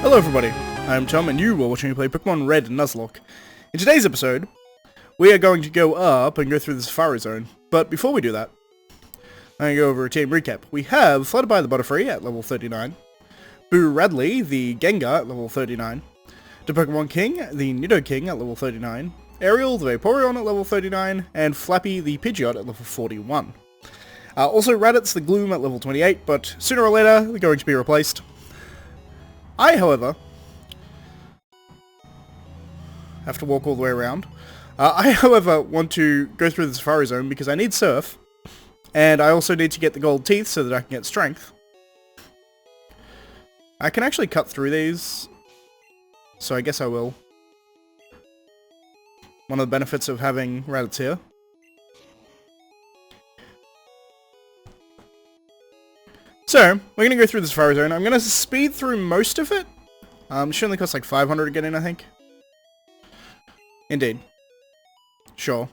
Hello everybody, I'm Tom and you are watching me play Pokemon Red Nuzlocke. In today's episode, we are going to go up and go through the Safari Zone, but before we do that, I'm going to go over a team recap. We have Flutterby the Butterfree at level 39, Boo Radley the Gengar at level 39, the Pokemon King the Nidoking at level 39, Ariel the Vaporeon at level 39, and Flappy the Pidgeot at level 41. Also Raditz the Gloom at level 28, but sooner or later they're going to be replaced. I, however, have to walk all the way around. I, however, want to go through the Safari Zone because I need Surf, and I also need to get the gold teeth so that I can get Strength. I can actually cut through these, so I guess I will. One of the benefits of having Raditz here. So, we're going to go through the Safari Zone. I'm going to speed through most of it. It should only cost like 500 to get in, I think. Indeed. Sure.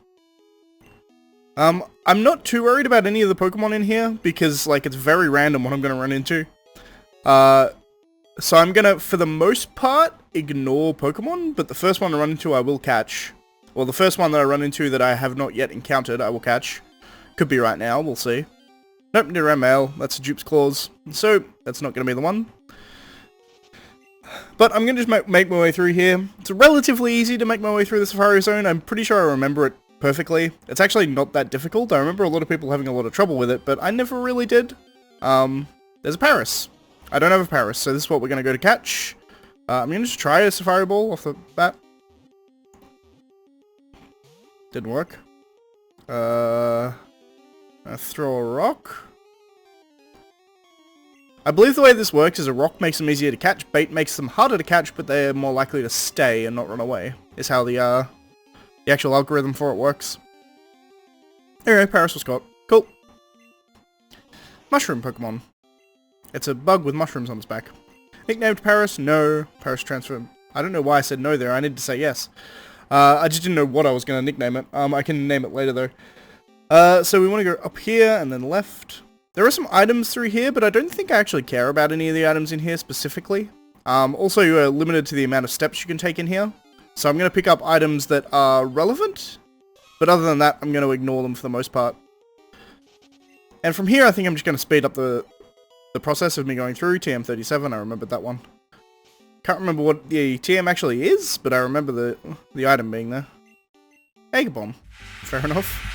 I'm not too worried about any of the Pokemon in here, because like it's very random what I'm going to run into. So I'm going to, for the most part, ignore Pokemon, but the first one I run into I will catch. Well, the first one that I run into that I have not yet encountered I will catch. Could be right now, we'll see. Nope, Nidoran Male, that's a Dupe's Claws, so that's not going to be the one. But I'm going to just make my way through here. It's relatively easy to make my way through the Safari Zone. I'm pretty sure I remember it perfectly. It's actually not that difficult. I remember a lot of people having a lot of trouble with it, but I never really did. There's a Paris. I don't have a Paris, so this is what we're going to go to catch. I'm going to just try a Safari Ball off the bat. Didn't work. I throw a rock. I believe the way this works is a rock makes them easier to catch, bait makes them harder to catch, but they're more likely to stay and not run away, is how the actual algorithm for it works. Anyway, Paris was caught. Cool. Mushroom Pokemon. It's a bug with mushrooms on its back. Nicknamed Paris? No. Paris transfer. I don't know why I said no there, I need to say yes. I just didn't know what I was going to nickname it. I can name it later though. So we want to go up here and then left. There are some items through here, but I don't think I actually care about any of the items in here specifically. Also, you are limited to the amount of steps you can take in here. So I'm going to pick up items that are relevant. But other than that, I'm going to ignore them for the most part. And from here, I think I'm just going to speed up the process of me going through. TM37, I remembered that one. Can't remember what the TM actually is, but I remember the item being there. Egg Bomb. Fair enough.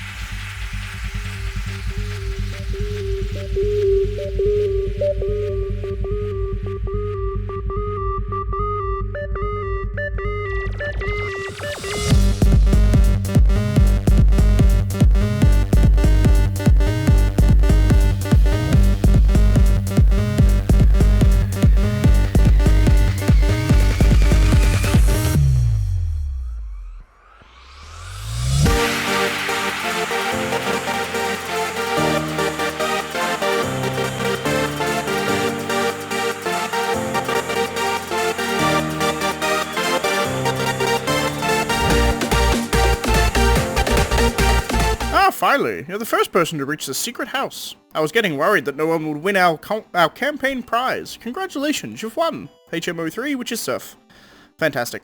Finally, you're the first person to reach the secret house. I was getting worried that no one would win our campaign prize. Congratulations, you've won. HMO3, which is Surf. Fantastic.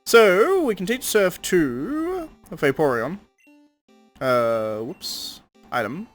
So, we can teach Surf to a Vaporeon. Whoops. Item.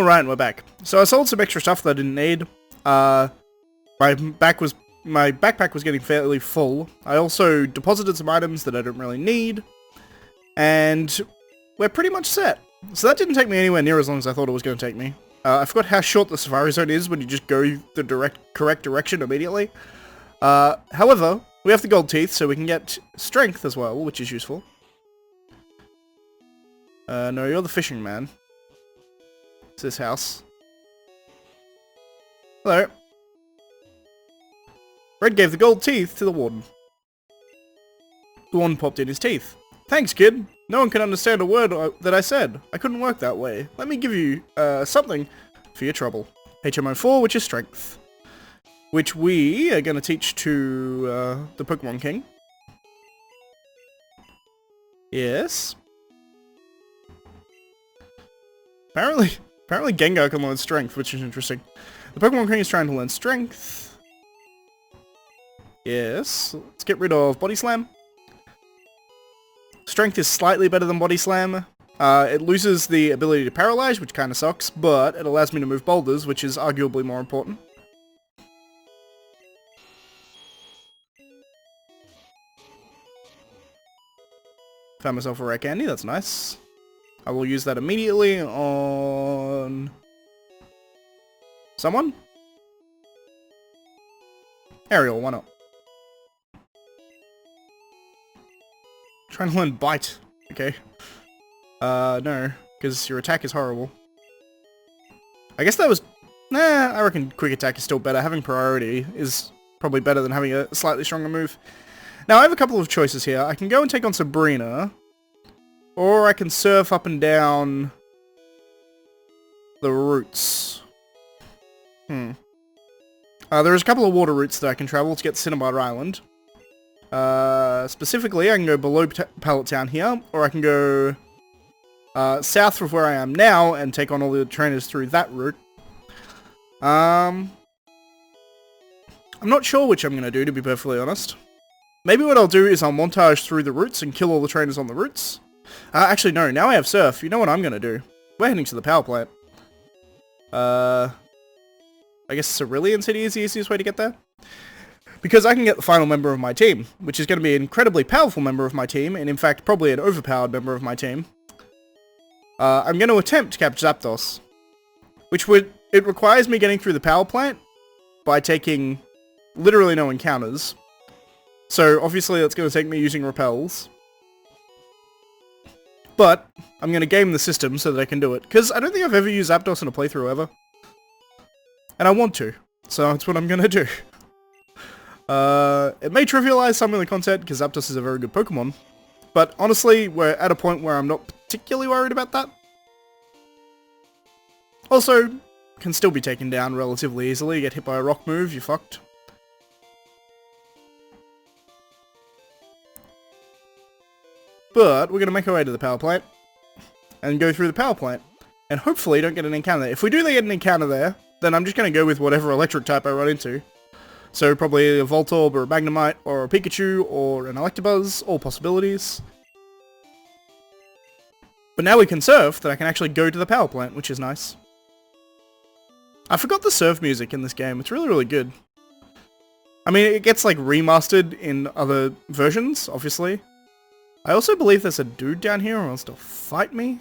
Alright, we're back. So I sold some extra stuff that I didn't need. My backpack was getting fairly full. I also deposited some items that I don't really need. And we're pretty much set. So that didn't take me anywhere near as long as I thought it was going to take me. I forgot how short the Safari Zone is when you just go the correct direction immediately. However, we have the gold teeth, so we can get strength as well, which is useful. No, you're the fishing man. It's this house. Hello. Red gave the gold teeth to the warden. The warden popped in his teeth. Thanks, kid. No one can understand a word that I said. I couldn't work that way. Let me give you, something for your trouble. HMO4, which is strength. Which we are going to teach to, the Pokemon King. Yes. Apparently Gengar can learn strength, which is interesting. The Pokemon King is trying to learn strength. Yes. Let's get rid of Body Slam. Strength is slightly better than Body Slam. It loses the ability to paralyze, which kind of sucks, but it allows me to move boulders, which is arguably more important. Found myself a rare candy, that's nice. I will use that immediately on someone. Ariel, why not? Trying to learn Bite. Okay. No, because your attack is horrible. I guess that was... Nah, I reckon Quick Attack is still better. Having priority is probably better than having a slightly stronger move. Now, I have a couple of choices here. I can go and take on Sabrina, or I can surf up and down the routes. There's a couple of water routes that I can travel to get to Cinnabar Island. Specifically, I can go below Pallet Town here, or I can go south from where I am now and take on all the trainers through that route. I'm not sure which I'm going to do, to be perfectly honest. Maybe what I'll do is I'll montage through the routes and kill all the trainers on the routes. Actually, no, now I have Surf. You know what I'm going to do? We're heading to the power plant. I guess Cerulean City is the easiest way to get there. Because I can get the final member of my team, which is going to be an incredibly powerful member of my team, and in fact, probably an overpowered member of my team. I'm going to attempt to capture Zapdos. It requires me getting through the power plant by taking literally no encounters. So, obviously, that's going to take me using repels. But, I'm going to game the system so that I can do it. Because I don't think I've ever used Zapdos in a playthrough ever. And I want to. So, that's what I'm going to do. It may trivialize some of the content, because Zapdos is a very good Pokemon. But, honestly, we're at a point where I'm not particularly worried about that. Also, can still be taken down relatively easily. You get hit by a rock move, you're fucked. But we're going to make our way to the power plant and go through the power plant and hopefully don't get an encounter there. If we do get an encounter there, then I'm just going to go with whatever electric type I run into. So probably a Voltorb or a Magnemite or a Pikachu or an Electabuzz, all possibilities. But now we can surf that I can actually go to the power plant, which is nice. I forgot the surf music in this game. It's really, really good. I mean, it gets like remastered in other versions, obviously. I also believe there's a dude down here who wants to fight me.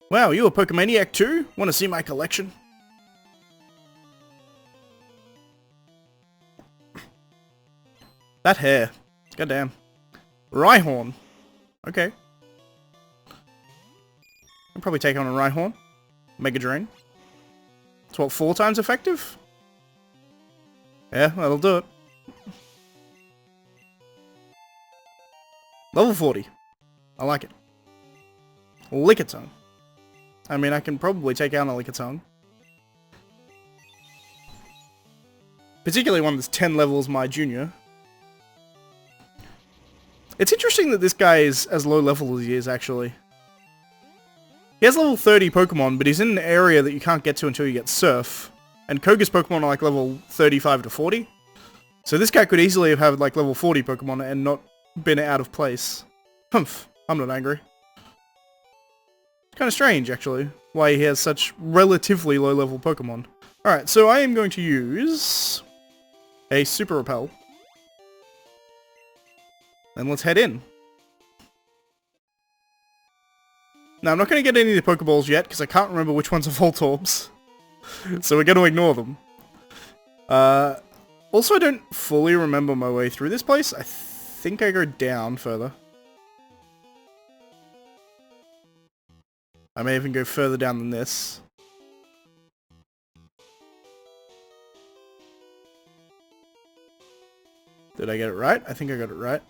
Wow, you a Pokemaniac too? Want to see my collection? That hair. Goddamn. Rhyhorn. Okay. I'll probably take on a Rhyhorn. Mega Drain. It's what, 4 times effective? Yeah, that'll do it. Level 40. I like it. Lickitung. I mean, I can probably take out a Lickitung. Particularly one that's 10 levels my junior. It's interesting that this guy is as low level as he is, actually. He has level 30 Pokemon, but he's in an area that you can't get to until you get Surf. And Koga's Pokemon are like level 35 to 40. So this guy could easily have had like level 40 Pokemon and not been out of place. Humph. I'm not angry. It's kind of strange, actually. why he has such relatively low-level Pokemon. Alright, so I am going to use a Super Repel. And let's head in. Now, I'm not going to get any of the Pokeballs yet, because I can't remember which ones are Voltorbs. So we're going to ignore them. Also, I don't fully remember my way through this place. I think I go down further. I may even go further down than this. Did I get it right? I think I got it right.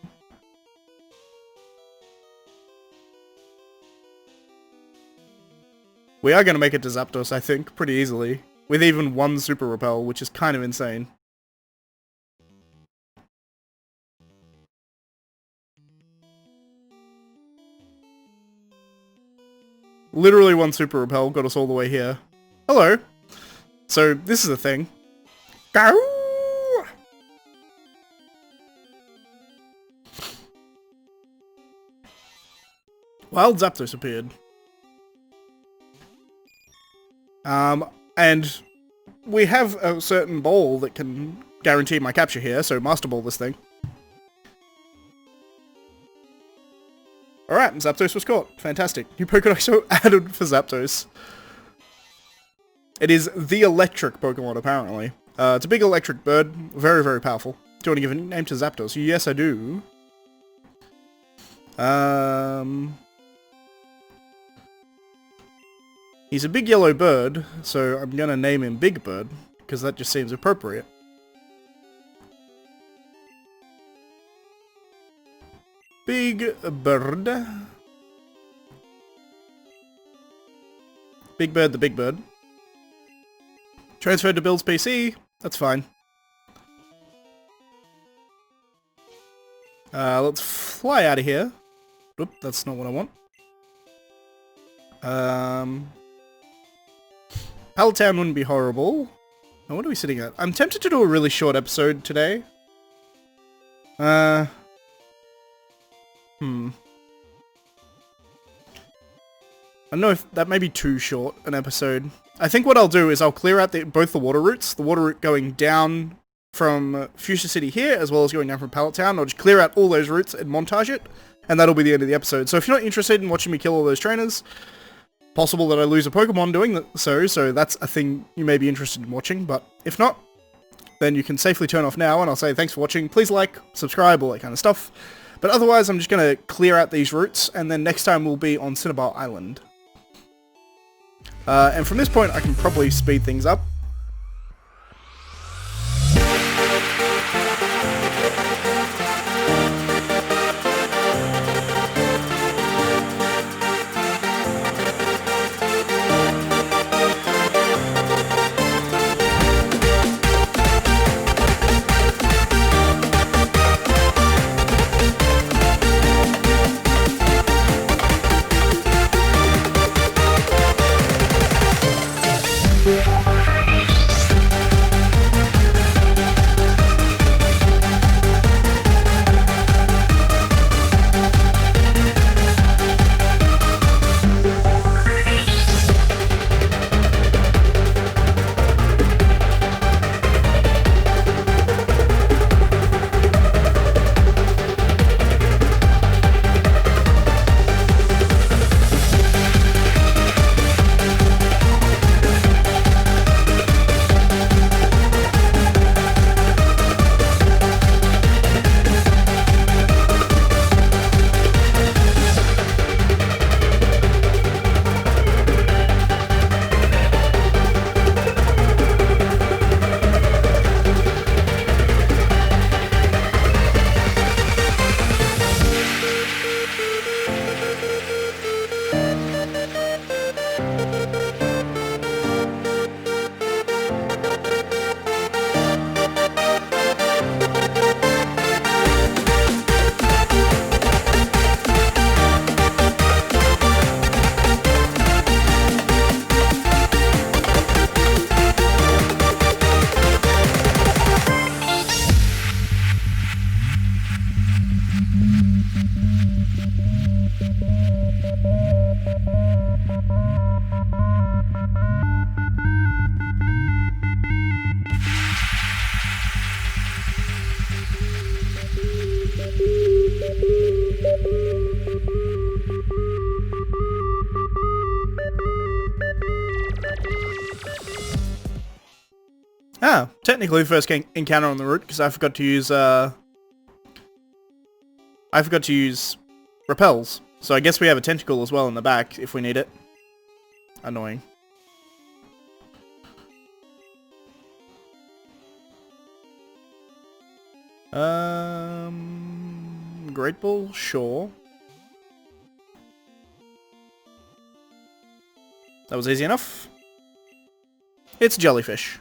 We are going to make it to Zapdos, I think, pretty easily. With even one Super Repel, which is kind of insane. Literally one Super Repel got us all the way here. Hello. So, this is the thing. Go! Wild Zapdos appeared. And we have a certain ball that can guarantee my capture here, so Master Ball this thing. Alright, Zapdos was caught. Fantastic. New Pokédex added for Zapdos. It is the electric Pokemon, apparently. It's a big electric bird. Very, very powerful. Do you want to give a name to Zapdos? Yes, I do. He's a big yellow bird, so I'm gonna name him Big Bird, because that just seems appropriate. Big Bird. Big Bird the Big Bird. Transferred to Bill's PC. That's fine. Let's fly out of here. Oop, that's not what I want. Palatown wouldn't be horrible. Now, what are we sitting at? I'm tempted to do a really short episode today. I don't know if that may be too short an episode. I think what I'll do is I'll clear out both the water routes. The water route going down from Fuchsia City here, as well as going down from Palatown. I'll just clear out all those routes and montage it, and that'll be the end of the episode. So if you're not interested in watching me kill all those trainers, possible that I lose a Pokemon doing so that's a thing you may be interested in watching, but if not, then you can safely turn off now, and I'll say thanks for watching. Please like, subscribe, all that kind of stuff. But otherwise, I'm just going to clear out these routes, and then next time we'll be on Cinnabar Island. And from this point, I can probably speed things up. Yeah. Ah, technically first encounter on the route, because I forgot to use repels. So I guess we have a tentacle as well in the back if we need it. Annoying. Great Ball, sure. That was easy enough. It's jellyfish.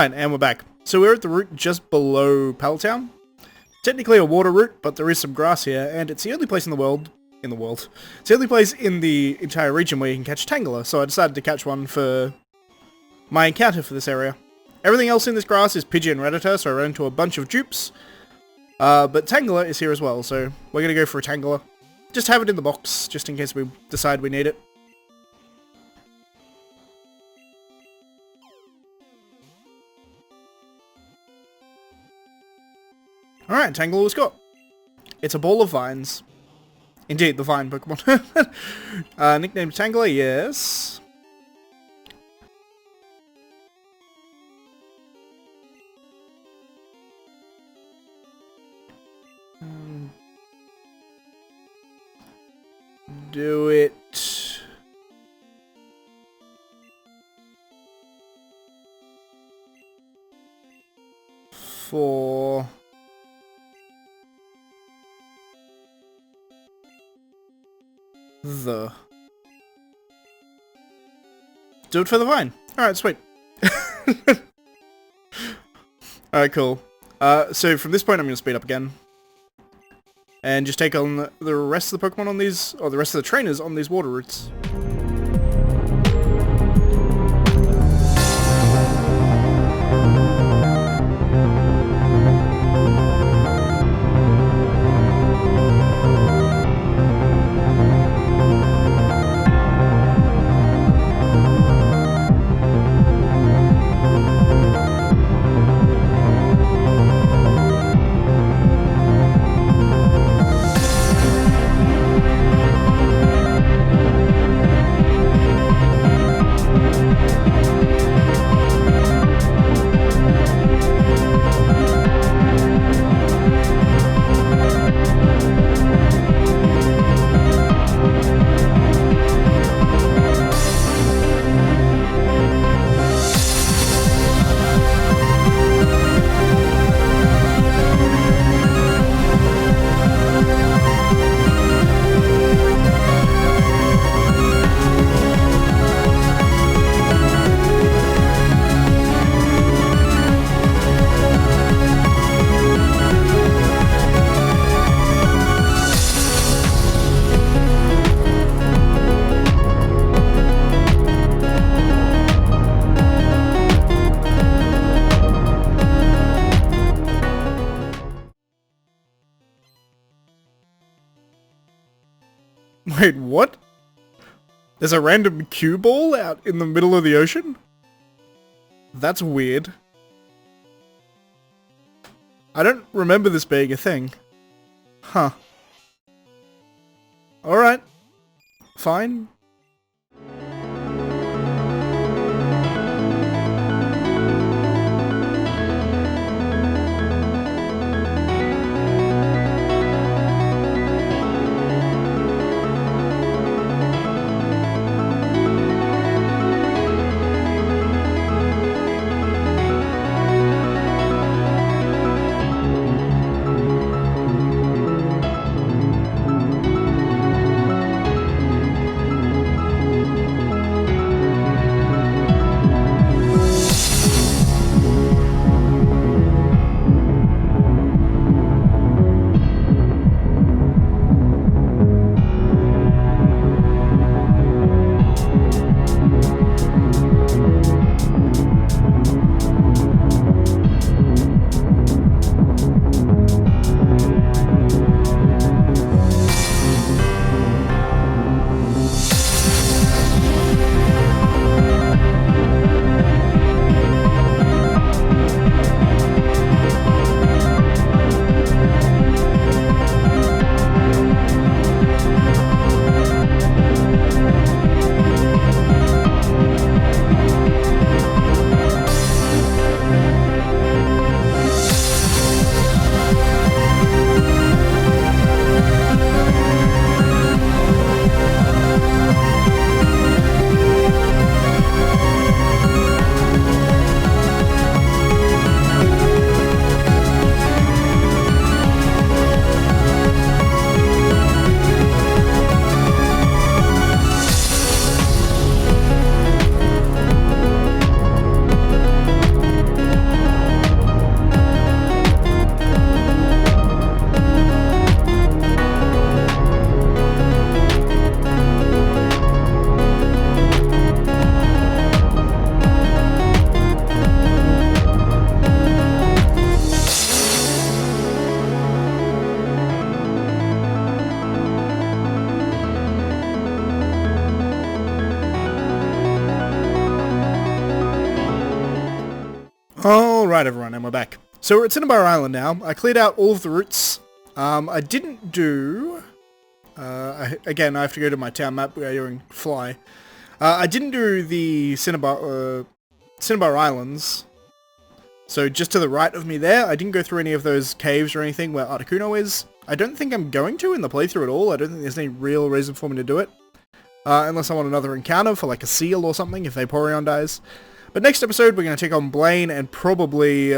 Alright, and we're back. So we're at the route just below Palatown. Technically a water route, but there is some grass here, and it's the only place in the world... It's the only place in the entire region where you can catch Tangela, so I decided to catch one for my encounter for this area. Everything else in this grass is Pidgey and Rattata, so I ran into a bunch of dupes. But Tangela is here as well, so we're gonna go for a Tangela. Just have it in the box, just in case we decide we need it. Alright, Tangela was got. It's a ball of vines. Indeed, the vine Pokemon. Nicknamed Tangela, yes. Do it. For... the... Do it for the vine. Alright, sweet. Alright, cool. So from this point I'm going to speed up again. And just take on the rest of the Pokemon on these, or the rest of the trainers on these water routes. Wait, what? There's a random cue ball out in the middle of the ocean? That's weird. I don't remember this being a thing. Huh. Alright. Fine. Alright everyone, and we're back. So we're at Cinnabar Island now. I cleared out all of the routes. I didn't do... again, I have to go to my town map where you're in Fly. I didn't do the Cinnabar Islands. So just to the right of me there, I didn't go through any of those caves or anything where Articuno is. I don't think I'm going to in the playthrough at all. I don't think there's any real reason for me to do it. Unless I want another encounter for like a seal or something if Vaporeon dies. But next episode we're going to take on Blaine and probably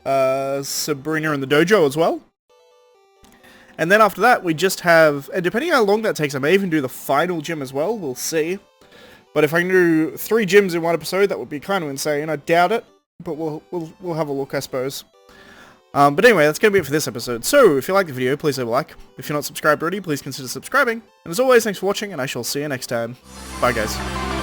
Sabrina in the dojo as well. And then after that we just have, and depending on how long that takes, I may even do the final gym as well, we'll see. But if I can do 3 gyms in one episode, that would be kind of insane. I doubt it, but we'll have a look, I suppose. But anyway, that's going to be it for this episode. So, if you like the video, please leave a like. If you're not subscribed already, please consider subscribing. And as always, thanks for watching, and I shall see you next time. Bye, guys.